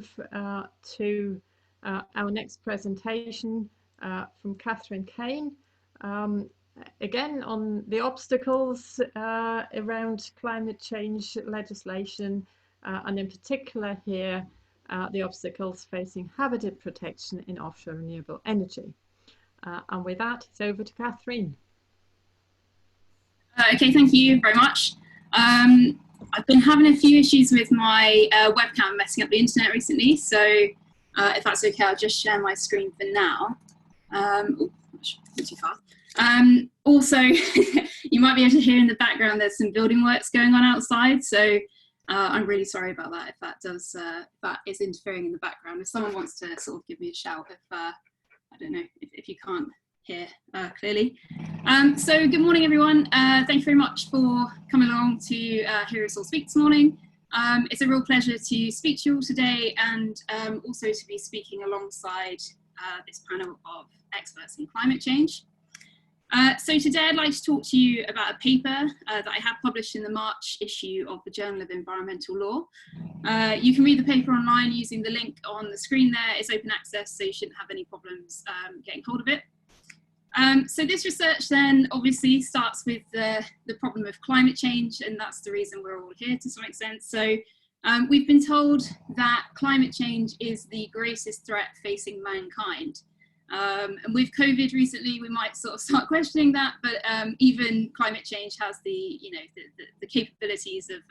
to our next presentation from Caine, again on the obstacles around climate change legislation, and in particular here the obstacles facing habitat protection in offshore renewable energy. And with that, it's over to Catherine. Okay, thank you very much. I've been having a few issues with my webcam messing up the internet recently, so if that's okay, I'll just share my screen for now. Oh, too far. Also, you might be able to hear in the background there's some building works going on outside, so I'm really sorry about that if that is interfering in the background. If someone wants to sort of give me a shout if I don't know if you can't hear clearly. So good morning, everyone. Thank you very much for coming along to hear us all speak this morning. It's a real pleasure to speak to you all today, and also to be speaking alongside this panel of experts in climate change. So today I'd like to talk to you about a paper that I have published in the March issue of the Journal of Environmental Law. You can read the paper online using the link on the screen there. It's open access, so you shouldn't have any problems getting hold of it. So this research then obviously starts with the problem of climate change, and that's the reason we're all here to some extent. So we've been told that climate change is the greatest threat facing mankind. And with COVID recently, we might sort of start questioning that, but even climate change has the capabilities of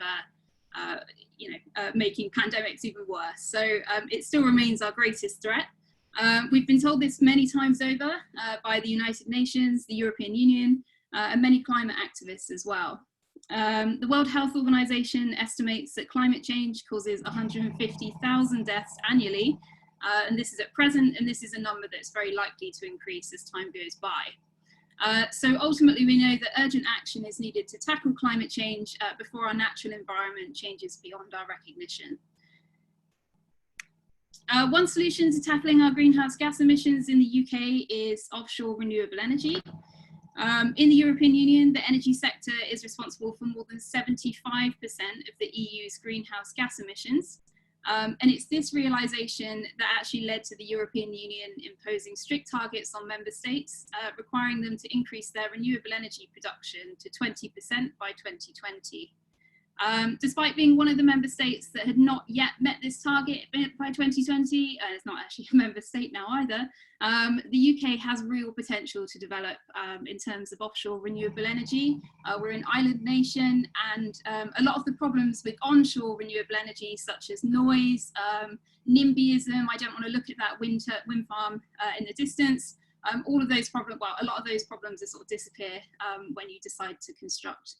making pandemics even worse. So it still remains our greatest threat. We've been told this many times over by the United Nations, the European Union, and many climate activists as well. The World Health Organization estimates that climate change causes 150,000 deaths annually, and this is at present, and this is a number that's very likely to increase as time goes by. So ultimately, we know that urgent action is needed to tackle climate change before our natural environment changes beyond our recognition. One solution to tackling our greenhouse gas emissions in the UK is offshore renewable energy. In the European Union, the energy sector is responsible for more than 75% of the EU's greenhouse gas emissions. And it's this realization that actually led to the European Union imposing strict targets on member states, requiring them to increase their renewable energy production to 20% by 2020. Despite being one of the member states that had not yet met this target by 2020, and it's not actually a member state now either, the UK has real potential to develop in terms of offshore renewable energy. We're an island nation, and a lot of the problems with onshore renewable energy, such as noise, NIMBYism, I don't want to look at that wind farm in the distance, all of those problems, well, a lot of those problems sort of disappear when you decide to construct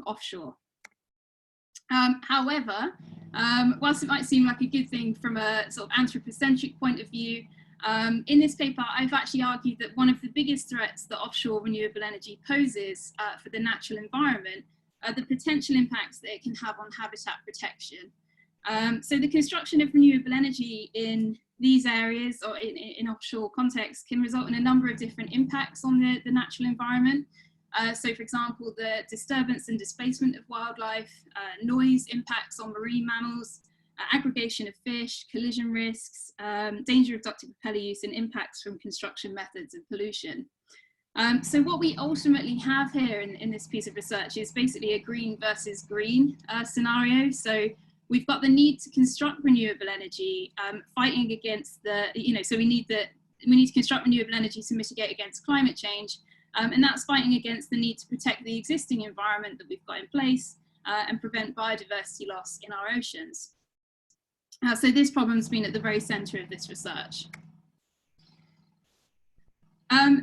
offshore. However, whilst it might seem like a good thing from a sort of anthropocentric point of view, in this paper I've actually argued that one of the biggest threats that offshore renewable energy poses for the natural environment are the potential impacts that it can have on habitat protection. So the construction of renewable energy in these areas or in offshore contexts can result in a number of different impacts on the natural environment. So, for example, the disturbance and displacement of wildlife, noise impacts on marine mammals, aggregation of fish, collision risks, danger of ducted propeller use, and impacts from construction methods and pollution. So what we ultimately have here in this piece of research is basically a green versus green scenario. So we've got the need to construct renewable energy, fighting against so we need to construct renewable energy to mitigate against climate change. And that's fighting against the need to protect the existing environment that we've got in place and prevent biodiversity loss in our oceans. So this problem's been at the very centre of this research.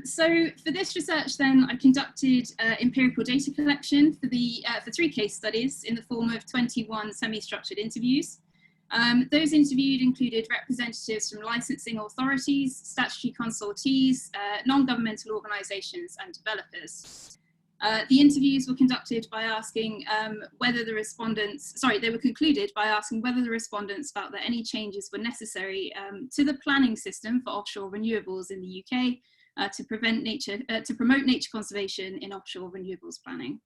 So for this research then, I conducted empirical data collection for 3 case studies in the form of 21 semi-structured interviews. Those interviewed included representatives from licensing authorities, statutory consultees, non-governmental organisations and developers. The interviews were conducted by asking whether the respondents, they were concluded by asking whether the respondents felt that any changes were necessary to the planning system for offshore renewables in the UK to promote nature conservation in offshore renewables planning.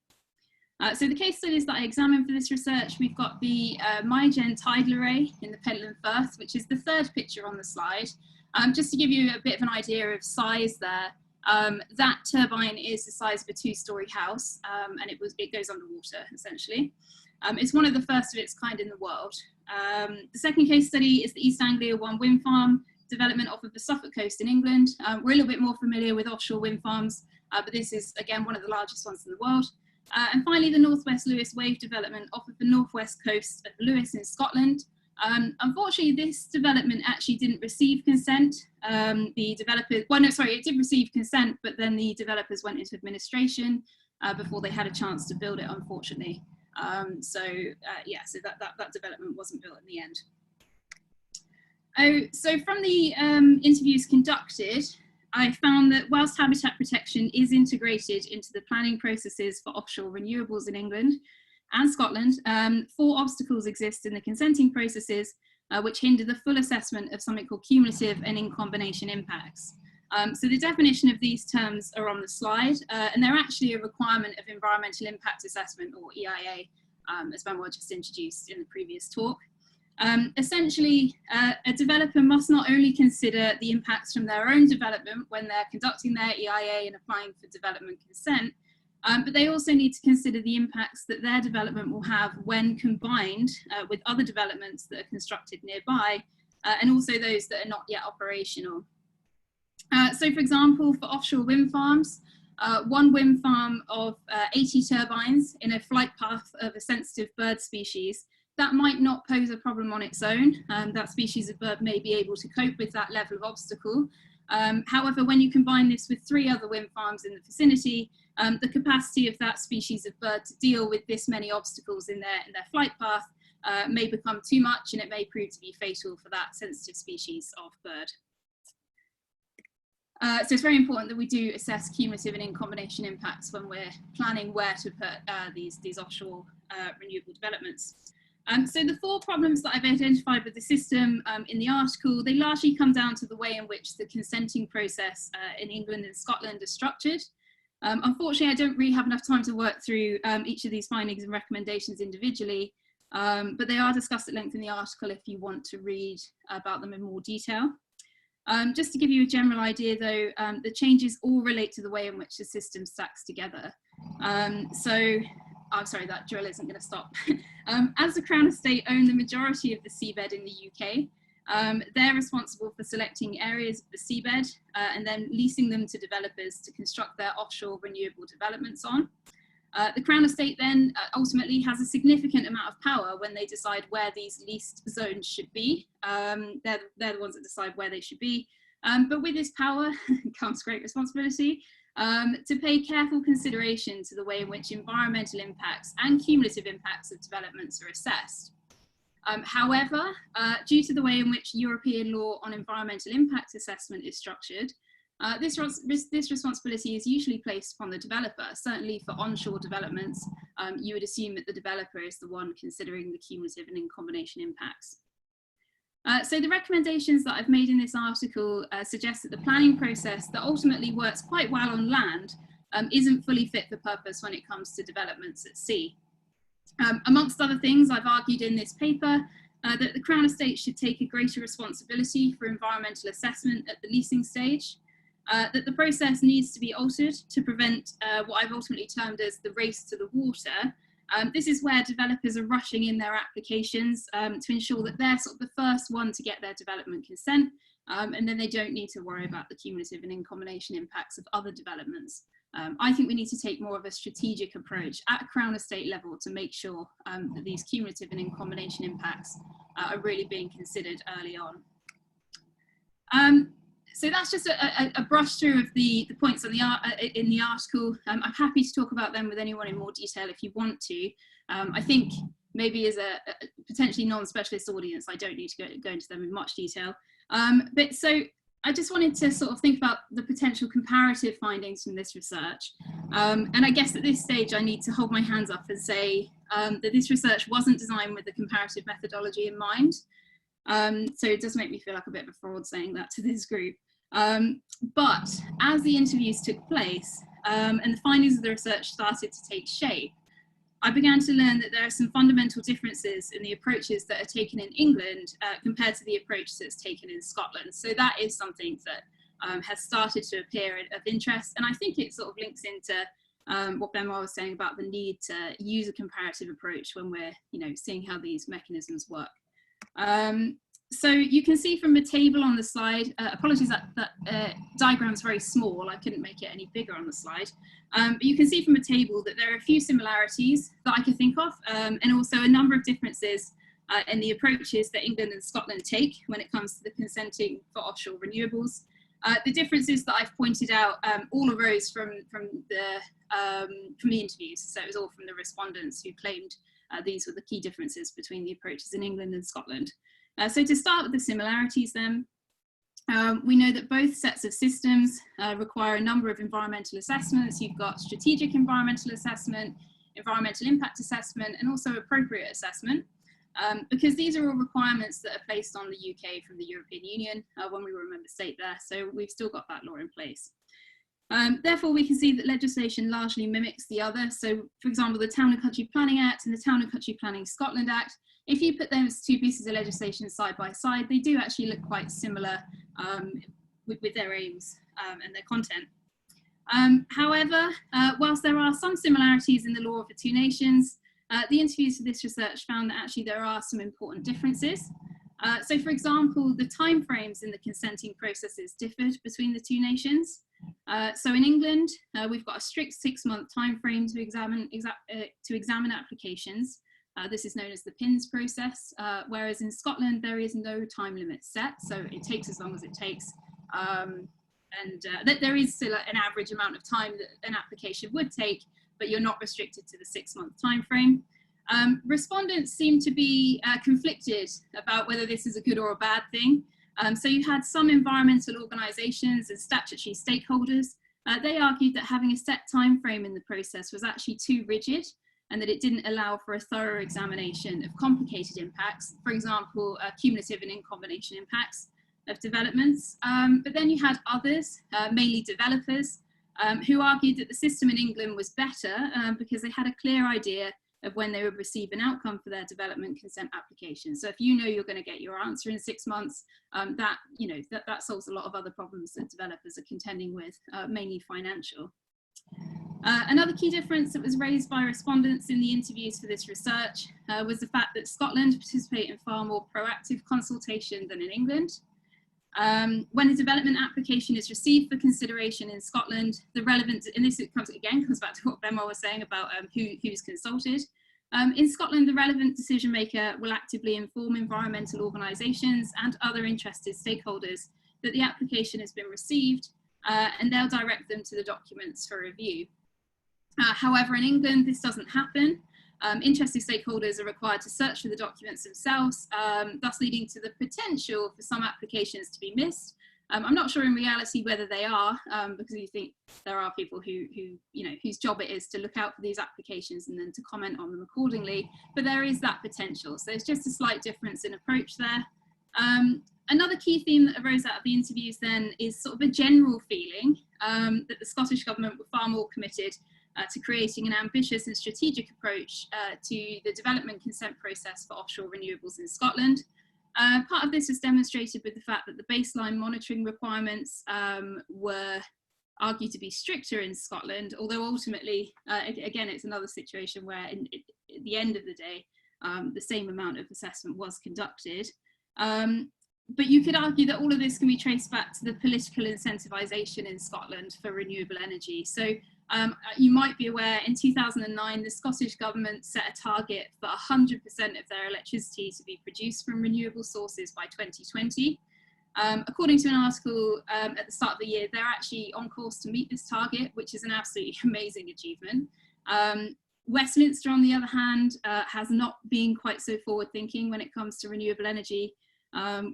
So the case studies that I examined for this research, we've got the Mygen tidal array in the Pentland Firth, which is the third picture on the slide. Just to give you a bit of an idea of size there, that turbine is the size of a 2-story house, and it goes underwater, essentially. It's one of the first of its kind in the world. The second case study is the East Anglia 1 wind farm development off of the Suffolk coast in England. We're a little bit more familiar with offshore wind farms, but this is, again, one of the largest ones in the world. And finally, the Northwest Lewis wave development off of the northwest coast of Lewis in Scotland. Unfortunately, this development actually didn't receive consent. The developers, well, no, sorry, it did receive consent, but then the developers went into administration before they had a chance to build it, unfortunately. So that development wasn't built in the end. So from the interviews conducted, I found that whilst habitat protection is integrated into the planning processes for offshore renewables in England and Scotland, 4 obstacles exist in the consenting processes which hinder the full assessment of something called cumulative and in combination impacts. So the definition of these terms are on the slide, and they're actually a requirement of environmental impact assessment, or EIA, as Benoit just introduced in the previous talk. Essentially, a developer must not only consider the impacts from their own development when they're conducting their EIA and applying for development consent, but they also need to consider the impacts that their development will have when combined with other developments that are constructed nearby, and also those that are not yet operational. So for example, for offshore wind farms, one wind farm of 80 turbines in a flight path of a sensitive bird species, that might not pose a problem on its own. That species of bird may be able to cope with that level of obstacle. However, when you combine this with 3 other wind farms in the vicinity, the capacity of that species of bird to deal with this many obstacles in their flight path may become too much, and it may prove to be fatal for that sensitive species of bird. So it's very important that we do assess cumulative and in combination impacts when we're planning where to put these offshore renewable developments. So the 4 problems that I've identified with the system in the article, they largely come down to the way in which the consenting process in England and Scotland is structured. Unfortunately, I don't really have enough time to work through each of these findings and recommendations individually, but they are discussed at length in the article if you want to read about them in more detail. Just to give you a general idea though, the changes all relate to the way in which the system stacks together. I'm sorry, that drill isn't going to stop. As the Crown Estate own the majority of the seabed in the UK, they're responsible for selecting areas of the seabed and then leasing them to developers to construct their offshore renewable developments on. The Crown Estate then ultimately has a significant amount of power when they decide where these leased zones should be. They're the ones that decide where they should be. But with this power comes great responsibility to pay careful consideration to the way in which environmental impacts and cumulative impacts of developments are assessed. However, due to the way in which European law on environmental impact assessment is structured, this responsibility is usually placed upon the developer. Certainly for onshore developments, you would assume that the developer is the one considering the cumulative and in combination impacts. So the recommendations that I've made in this article suggest that the planning process that ultimately works quite well on land isn't fully fit for purpose when it comes to developments at sea. Amongst other things, I've argued in this paper that the Crown Estate should take a greater responsibility for environmental assessment at the leasing stage, that the process needs to be altered to prevent what I've ultimately termed as the race to the water. This is where developers are rushing in their applications to ensure that they're sort of the first one to get their development consent, and then they don't need to worry about the cumulative and in combination impacts of other developments. I think we need to take more of a strategic approach at Crown Estate level to make sure that these cumulative and in combination impacts are really being considered early on. So that's just a brush through of the points on in the article. I'm happy to talk about them with anyone in more detail if you want to. I think maybe as a potentially non-specialist audience, I don't need to go into them in much detail. But so I just wanted to sort of think about the potential comparative findings from this research. And I guess at this stage, I need to hold my hands up and say that this research wasn't designed with the comparative methodology in mind. So it does make me feel like a bit of a fraud saying that to this group. But as the interviews took place and the findings of the research started to take shape, I began to learn that there are some fundamental differences in the approaches that are taken in England compared to the approach that's taken in Scotland. So that is something that has started to appear of interest. And I think it sort of links into what Benoit was saying about the need to use a comparative approach when we're, seeing how these mechanisms work. So you can see from the table on the slide, apologies that diagram's very small, I couldn't make it any bigger on the slide, but you can see from the table that there are a few similarities that I could think of, and also a number of differences in the approaches that England and Scotland take when it comes to the consenting for offshore renewables. The differences that I've pointed out all arose from the interviews, so it was all from the respondents who claimed these were the key differences between the approaches in England and Scotland. So to start with the similarities then, we know that both sets of systems require a number of environmental assessments. You've got strategic environmental assessment, environmental impact assessment, and also appropriate assessment, because these are all requirements that are placed on the UK from the European Union when we were a member state there. So we've still got that law in place. Therefore, we can see that legislation largely mimics the other. So, for example, the Town and Country Planning Act and the Town and Country Planning Scotland Act, if you put those two pieces of legislation side by side, they do actually look quite similar with their aims and their content. However, whilst there are some similarities in the law of the two nations, the interviews for this research found that actually there are some important differences. So, for example, the timeframes in the consenting processes differed between the two nations. So in England, we've got a strict 6-month timeframe to examine applications. This is known as the PINS process, whereas in Scotland, there is no time limit set, so it takes as long as it takes. There is still an average amount of time that an application would take, but you're not restricted to the 6-month timeframe. Respondents seem to be conflicted about whether this is a good or a bad thing. So you had some environmental organisations and statutory stakeholders. They argued that having a set time frame in the process was actually too rigid and that it didn't allow for a thorough examination of complicated impacts, for example, cumulative and in combination impacts of developments. But then you had others, mainly developers, who argued that the system in England was better because they had a clear idea of when they would receive an outcome for their development consent application. So if you know you're going to get your answer in 6 months, that solves a lot of other problems that developers are contending with, mainly financial. Another key difference that was raised by respondents in the interviews for this research was the fact that Scotland participate in far more proactive consultation than in England. When a development application is received for consideration in Scotland, the relevant, and this comes back to what Benoit was saying about who's consulted. In Scotland, the relevant decision maker will actively inform environmental organisations and other interested stakeholders that the application has been received, and they'll direct them to the documents for review. However, in England, this doesn't happen. Interested stakeholders are required to search for the documents themselves, thus leading to the potential for some applications to be missed. I'm not sure in reality whether they are, because you think there are people whose job it is to look out for these applications and then to comment on them accordingly, but there is that potential. So it's just a slight difference in approach there. Another key theme that arose out of the interviews then is sort of a general feeling that the Scottish Government were far more committed to creating an ambitious and strategic approach to the development consent process for offshore renewables in Scotland. Part of this was demonstrated with the fact that the baseline monitoring requirements were argued to be stricter in Scotland, although ultimately, again, it's another situation where at the end of the day, the same amount of assessment was conducted. But you could argue that all of this can be traced back to the political incentivisation in Scotland for renewable energy. So you might be aware, in 2009, the Scottish Government set a target for 100% of their electricity to be produced from renewable sources by 2020. According to an article at the start of the year, they're actually on course to meet this target, which is an absolutely amazing achievement. Westminster, on the other hand, has not been quite so forward-thinking when it comes to renewable energy.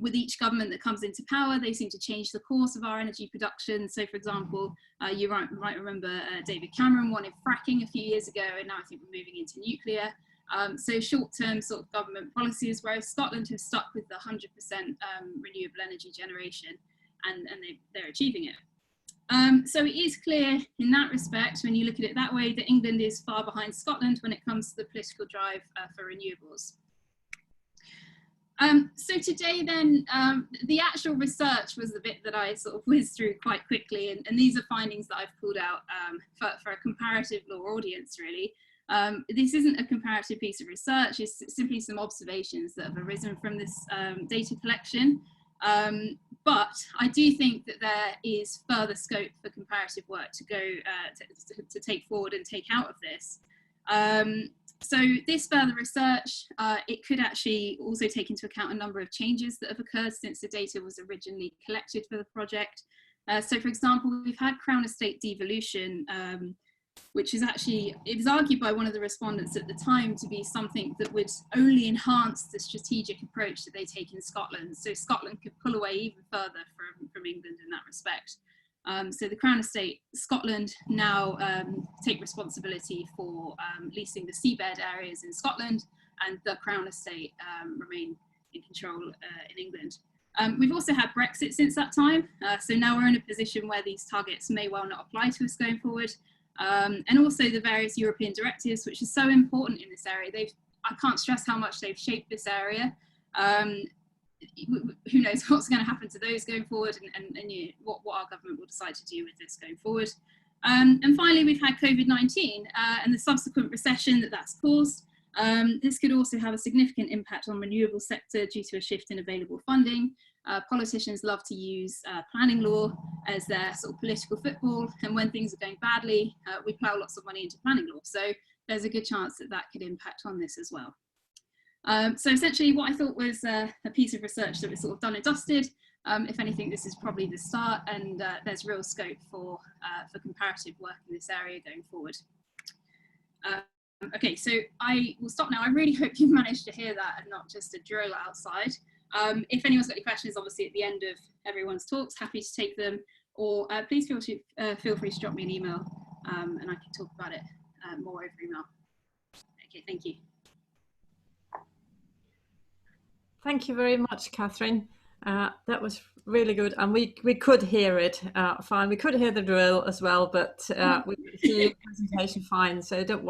With each government that comes into power, they seem to change the course of our energy production. So, for example, you might remember David Cameron wanted fracking a few years ago, and now I think we're moving into nuclear. So short-term sort of government policies, whereas Scotland has stuck with the 100% renewable energy generation, and they're achieving it. So it is clear in that respect, when you look at it that way, that England is far behind Scotland when it comes to the political drive for renewables. So today then, the actual research was the bit that I sort of whizzed through quite quickly, and these are findings that I've pulled out for a comparative law audience, really. This isn't a comparative piece of research, it's simply some observations that have arisen from this data collection. But I do think that there is further scope for comparative work to go to take forward and take out of this. So this further research, it could actually also take into account a number of changes that have occurred since the data was originally collected for the project. So for example, we've had Crown Estate devolution, which is actually, it was argued by one of the respondents at the time to be something that would only enhance the strategic approach that they take in Scotland. So Scotland could pull away even further from England in that respect. So the Crown Estate, Scotland now take responsibility for leasing the seabed areas in Scotland, and the Crown Estate remain in control in England. We've also had Brexit since that time, so now we're in a position where these targets may well not apply to us going forward. And also the various European directives, which is so important in this area. I can't stress how much they've shaped this area. Who knows what's going to happen to those going forward, and what our government will decide to do with this going forward. And finally, we've had COVID-19 and the subsequent recession that's caused. This could also have a significant impact on the renewable sector due to a shift in available funding. Politicians love to use planning law as their sort of political football, and when things are going badly, we plough lots of money into planning law. So there's a good chance that that could impact on this as well. So essentially what I thought was a piece of research that was sort of done and dusted. If anything, this is probably the start, and there's real scope for comparative work in this area going forward. Okay, so I will stop now. I really hope you've managed to hear that and not just a drill outside. If anyone's got any questions, obviously at the end of everyone's talks, happy to take them, or please feel free to drop me an email and I can talk about it more over email. Okay, thank you. Thank you very much, Catherine. That was really good, and we could hear it fine. We could hear the drill as well, but we could hear your presentation fine, so don't worry.